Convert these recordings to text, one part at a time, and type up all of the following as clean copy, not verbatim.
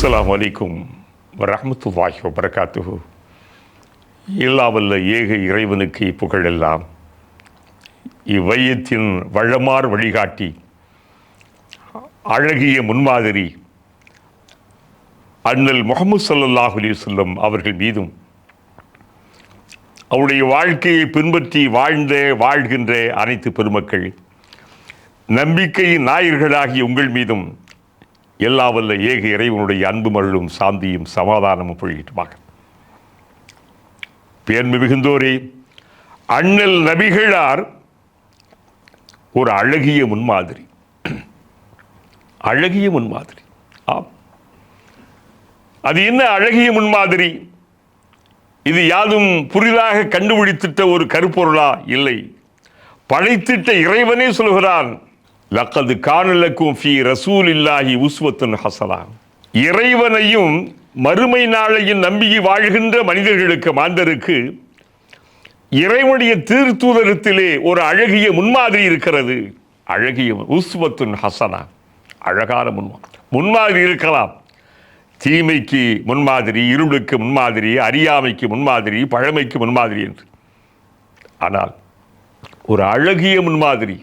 அஸ்ஸலாமு அலைக்கும் வரஹ்மத்துல்லாஹி வபரகாத்துஹு. இல்லாவல்ல ஏக இறைவனுக்கு புகழெல்லாம். இவ்வையத்தின் வளமார் வழிகாட்டி, அழகிய முன்மாதிரி அண்ணல் முஹம்மது ஸல்லல்லாஹு அலைஹி வஸல்லம் அவர்கள் மீதும், அவருடைய வாழ்க்கையை பின்பற்றி வாழ்கின்ற அனைத்து பெருமக்கள், நம்பிக்கையின் நாயர்களாகிய உங்கள் மீதும் எல்லாவல்ல ஏக இறைவனுடைய அன்பு மருளும் சாந்தியும் சமாதானமும் பொழியட்டுமாக. பேர்மை மிகுந்தோரே, அண்ணல் நபிகளார் ஒரு அழகிய முன்மாதிரி. அழகிய முன்மாதிரி. ஆம், அது என்ன அழகிய முன்மாதிரி? இது யாதும் புதிதாக கண்டுபிடித்திட்ட ஒரு கருப்பொருளா? இல்லை, படைத்திட்ட இறைவனே சொல்கிறான், லக்கது கான லக்கும் ஃபீ ரசூலில்லாஹி உஸ்வத்துன் ஹஸனா. இறைவனையும் மறுமை நாளையும் நம்பி வாழ்கின்ற மனிதர்களுக்கு, மாந்தருக்கு இறைவனுடைய தீர்த்தூதரத்திலே ஒரு அழகிய முன்மாதிரி இருக்கிறது. அழகிய உஸ்வத்துன் ஹஸனா, அழகான முன்மாதிரி இருக்கலாம். தீமைக்கு முன்மாதிரி, இருளுக்கு முன்மாதிரி, அறியாமைக்கு முன்மாதிரி, பழமைக்கு முன்மாதிரி என்று. ஆனால் ஒரு அழகிய முன்மாதிரி,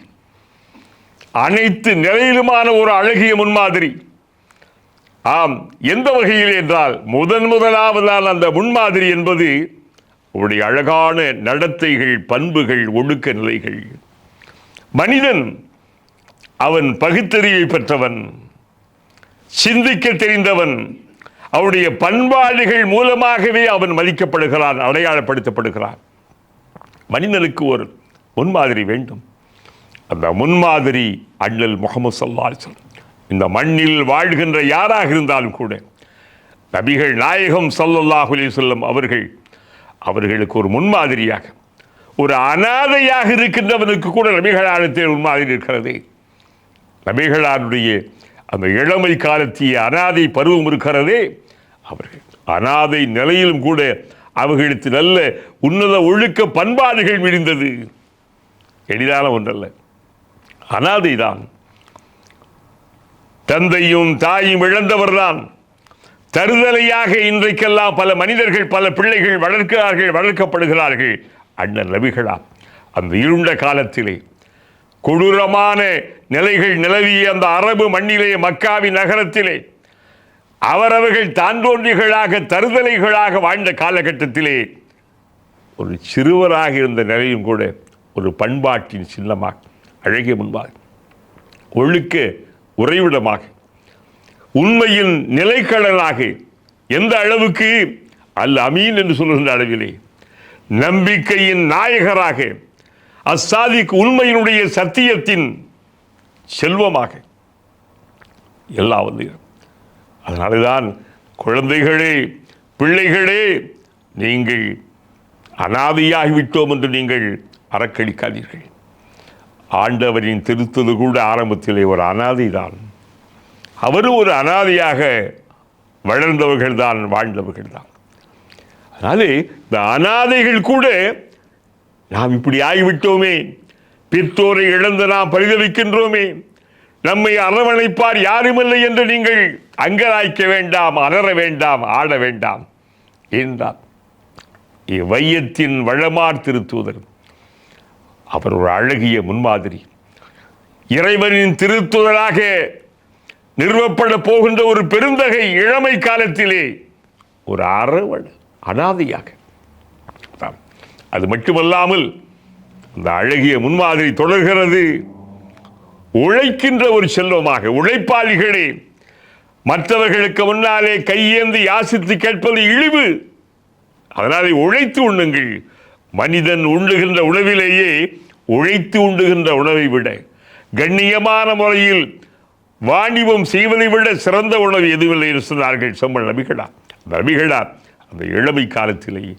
அனைத்து நிலையிலுமான ஒரு அழகிய முன்மாதிரி. ஆம், எந்த வகையில் என்றால், முதலாவதான அந்த முன்மாதிரி என்பது உடைய அழகான நடத்தைகள், பண்புகள், ஒழுக்க நிலைகள். மனிதன் அவன் பகுத்தறிவை பெற்றவன், சிந்திக்க தெரிந்தவன். அவருடைய பண்பாடுகள் மூலமாகவே அவன் மதிக்கப்படுகிறான், அடையாளப்படுத்தப்படுகிறான். மனிதனுக்கு ஒரு முன்மாதிரி வேண்டும். அந்த முன்மாதிரி அண்ணல் முஹம்மது ஸல்லல்லாஹு அலைஹி வஸல்லம். இந்த மண்ணில் வாழ்கின்ற யாராக இருந்தாலும் கூட, நபிகள் நாயகம் ஸல்லல்லாஹு அலைஹி வஸல்லம் அவர்களுக்கு ஒரு முன்மாதிரியாக, ஒரு அனாதையாக இருக்கின்றவனுக்கு கூட நபிகளாரத்தில் முன்மாதிரி இருக்கிறது. நபிகளாருடைய அந்த இளமை காலத்திய அனாதை பருவம் இருக்கிறதே, அவர்கள் அனாதை நிலையிலும் கூட அவர்களுக்கு நல்ல உன்னத ஒழுக்க பண்பாடுகள் விரிந்தது. எளிதான ஒன்றல்ல, அனாதைதான். தந்தையும் தாயும் இழந்தவர்தான். தருதலையாக இன்றைக்கெல்லாம் பல மனிதர்கள், பல பிள்ளைகள் வளர்க்கப்படுகிறார்கள். அண்ணன் நபிகளா அந்த இருண்ட காலத்திலே, கொடூரமான நிலைகள் நிலவிய அந்த அரபு மண்ணிலே, மக்காவின் நகரத்திலே, அவரவர்கள் தாந்தோன்றிகளாக, தருதலைகளாக வாழ்ந்த காலகட்டத்திலே, ஒரு சிறுவராக இருந்த நிலையும் கூட ஒரு பண்பாட்டின் சின்னமாக, அழகிய முன்பாக, ஒழுக்க உறைவிடமாக, உண்மையின் நிலைக்களனாக, எந்த அளவுக்கு அல் அமீன் என்று சொல்கின்ற அளவிலே நம்பிக்கையின் நாயகராக, அஸ்ஸாதிக் உண்மையினுடைய சத்தியத்தின் செல்வமாக எல்லாம் வந்து. அதனால்தான் குழந்தைகளே, பிள்ளைகளே, நீங்கள் அனாதையாகிவிட்டோம் என்று நீங்கள் அறக்கழிக்காதீர்கள். ஆண்டவரின் திருத்தது கூட ஆரம்பத்திலே ஒரு அனாதை தான். அவரும் ஒரு அனாதையாக வளர்ந்தவர்கள் தான், வாழ்ந்தவர்கள் தான். அதனாலே இந்த அனாதைகள் கூட, நாம் இப்படி ஆகிவிட்டோமே, பெற்றோரை இழந்து நாம் பரிதவிக்கின்றோமே, நம்மை அரவணைப்பார் யாருமில்லை என்று நீங்கள் அங்கலாய்க்க வேண்டாம், அலற வேண்டாம், ஆட வேண்டாம் என்றார் இவ்வையத்தின் வளமார் திருத்தூதர். அவர் ஒரு அழகிய முன்மாதிரி. இறைவனின் திருத்துதராக நிறுவப்பட போகின்ற ஒரு பெருந்தகை இளமை காலத்திலே ஒரு அனாதையாக. அது மட்டுமல்லாமல் அந்த அழகிய முன்மாதிரி தொடர்கிறது. உழைக்கின்ற ஒரு செல்வமாக, உழைப்பாளிகளே, மற்றவர்களுக்கு முன்னாலே கையேந்தி யாசித்து கேட்பது இழிவு. அதனாலே உழைத்து உண்ணுங்கள். மனிதன் உண்ணுகின்ற உணவிலேயே உழைத்து உண்ணுகின்ற உணவை விட, கண்ணியமான முறையில் வாணிபம் செய்வதை விட சிறந்த உணவு எதுவில்லை என்று சொன்னார்கள் செம்மல் நபிகளார். அந்த இளமை காலத்திலேயே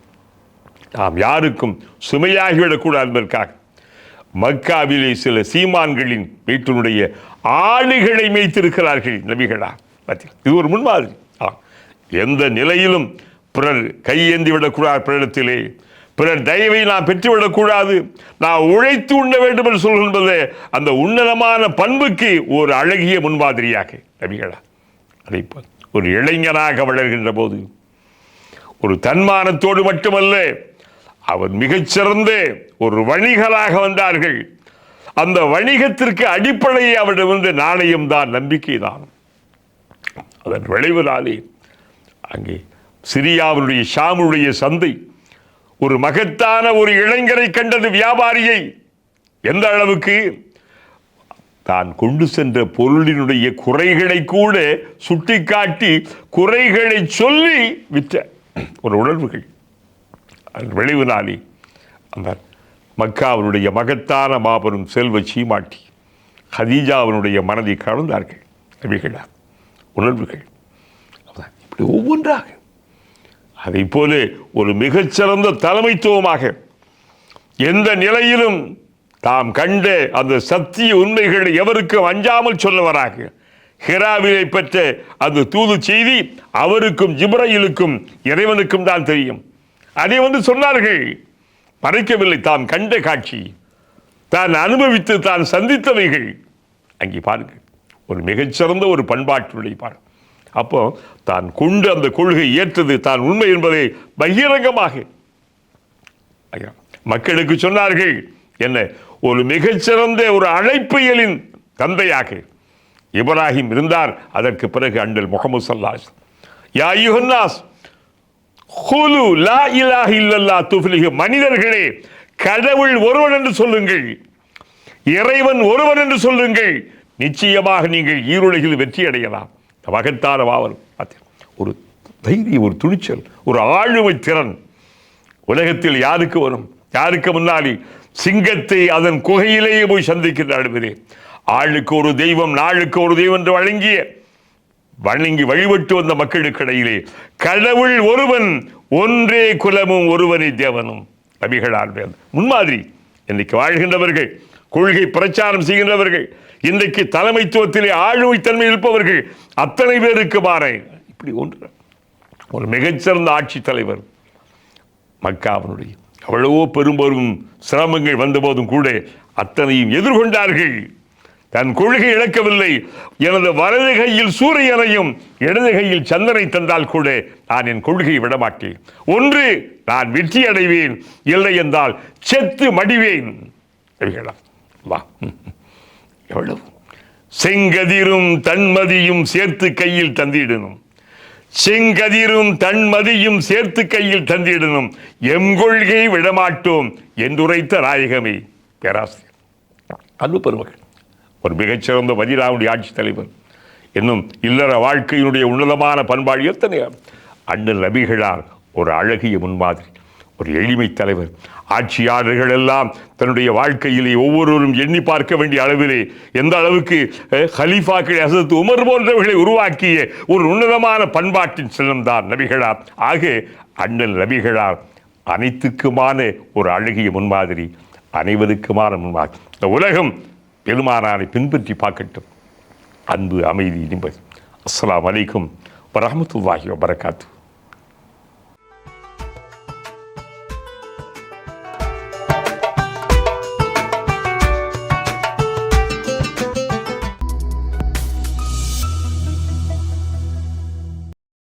நாம் யாருக்கும் சுமையாகிவிடக்கூடாது என்பதற்காக மக்காவிலே சில சீமான்களின் வீட்டினுடைய ஆடுகளை மேய்த்திருக்கிறார்கள் நபிகளார். இது ஒரு முன்மாதிரி. எந்த நிலையிலும் பிறர் கையேந்தி விடக்கூடாது, பிறரிடத்திலே பிறர் தயவை நாம் பெற்றுவிடக்கூடாது, நான் உழைத்து உண்ண வேண்டும் என்று சொல்கின்றது அந்த உன்னதமான பண்புக்கு ஒரு அழகிய முன்மாதிரியாக நபிகளா. அதே போல் ஒரு இளைஞனாக வளர்கின்ற போது ஒரு தன்மானத்தோடு மட்டுமல்ல, அவர் மிகச்சிறந்த ஒரு வணிகராக வந்தார்கள். அந்த வணிகத்திற்கு அடிப்படையை அவரிடமிருந்து நாணயம் தான், நம்பிக்கை தான். அதன் விளைவினாலே அங்கே சிரியாவுடைய ஷாமுடைய சந்தை ஒரு மகத்தான ஒரு இளைஞரை கண்டது, வியாபாரியை. எந்த அளவுக்கு தான் கொண்டு சென்ற பொருளினுடைய குறைகளை கூட சுட்டிக்காட்டி குறைகளை சொல்லி விற்ற ஒரு உணர்வுகள். அதன் விளைவினாலே அந்த மக்காவினுடைய மகத்தான மாபெரும் செல்வ சீமாட்டி ஹதீஜாவினுடைய மனதை கலந்தார்கள். அவைகளா உணர்வுகள் இப்படி ஒவ்வொன்றாக அதை போல ஒரு மிகச்சிறந்த தலைமைத்துவமாக எந்த நிலையிலும் தாம் கண்ட அந்த சத்திய உண்மைகளை எவருக்கும் அஞ்சாமல் சொல்லவராக ஹிராவிலை பெற்ற அந்த தூது செய்தி அவருக்கும் ஜிப்ரீலுக்கும் இறைவனுக்கும் தான் தெரியும். அதை சொன்னார்கள், மறைக்கவில்லை. தாம் கண்ட காட்சி, தான் அனுபவித்து தான் சந்தித்தவைகள். அங்கே பாருங்கள், ஒரு மிகச்சிறந்த ஒரு பண்பாட்டுடைய பாரு. அப்போ தான் கொண்டு அந்த கொள்கை ஏற்றது தான் உண்மை என்பதை பகிரங்கமாக மக்களுக்கு சொன்னார்கள். என்ன ஒரு மிகச்சிறந்த ஒரு அழைப்பியலின் தந்தையாக இப்ராஹிம் இருந்தார். அதற்கு பிறகு அண்ணல் முஹம்மது ஸல்லல்லாஹு அலைஹி வஸல்லம், யா அய்யுஹன்னாஸ் குலு லா இலாஹ இல்லல்லாஹ் துஃப்லிஹு, மனிதர்களே கடவுள் ஒருவன் என்று சொல்லுங்கள், இறைவன் ஒருவன் என்று சொல்லுங்கள், நிச்சயமாக நீங்கள் ஈருலகில் வெற்றி அடையலாம். மகத்தான வாவலும் ஒரு தைரியம், ஒரு துணிச்சல், ஒரு ஆளுமை திறன் உலகத்தில் யாருக்கு வரும்? யாருக்கு முன்னாடி சிங்கத்தை அதன் குகையிலேயே போய் சந்திக்கின்ற அளவிலே ஆளுக்கு ஒரு தெய்வம், நாளுக்கு ஒரு தெய்வம் என்று வணங்கி வழிபட்டு வந்த மக்களுக்கு இடையிலே கடவுள் ஒருவன், ஒன்றே குலமும் ஒருவனே தேவனும் நபிகளார் முன்மாதிரி. இன்றைக்கு வாழ்கின்றவர்கள், கொள்கை பிரச்சாரம் செய்கின்றவர்கள், இன்றைக்கு தலைமைத்துவத்திலே ஆளுமைத்தன்மை இருப்பவர்கள் அத்தனை பேருக்கு மாறே இப்படி ஒன்று ஒரு மிகச்சிறந்த ஆட்சி தலைவர். மக்காவினுடைய அவ்வளவோ பெரும்பெரும் சிரமங்கள் வந்தபோதும் கூட அத்தனையும் எதிர்கொண்டார்கள். தன் கொள்கை இழக்கவில்லை. எனது வலது கையில் சூரியனையும் இடது கையில் சந்திரனை தந்தால் கூட நான் என் கொள்கையை விடமாட்டேன். ஒன்று நான் வெற்றி அடைவேன், இல்லை என்றால் செத்து மடிவேன். எவ்வளவு செங்கதிரும் தன்மதியும் சேர்த்து கையில் தந்திடணும், செங்கதிரும் தன்மதியும் சேர்த்து கையில் தந்திடணும், எம் கொள்கை விடமாட்டோம் என்றுரைத்த நாயகமே பேராசிரியர். அன்பு பெருமக்கள், ஒரு மிகச்சிறந்த மதீனாவுடைய ஆட்சி தலைவர், இன்னும் இல்லற வாழ்க்கையினுடைய உன்னதமான பண்பாடு எத்தனை. அண்ணல் நபிகளார் ஒரு அழகிய முன்மாதிரி, ஒரு எளிமை தலைவர். ஆட்சியாளர்கள் எல்லாம் தன்னுடைய வாழ்க்கையிலே ஒவ்வொருவரும் எண்ணி பார்க்க வேண்டிய அளவிலே எந்த அளவுக்கு ஹலீஃபாக்களை ஹஸரத் உமர் போன்றவர்களை உருவாக்கிய ஒரு உன்னதமான பண்பாட்டின் செல்வம்தான் நபிகளார். ஆக அண்ணல் நபிகளார் அனைத்துக்குமான ஒரு அழகிய முன்மாதிரி, அனைவருக்குமான முன்மாதிரி. இந்த உலகம் பெருமானாரை பின்பற்றி பார்க்கட்டும். அன்பு, அமைதி, நிம்மதி. அஸ்ஸலாமு அலைக்கும் வரஹ்மத்துல்லாஹி வபரகாத்துஹு.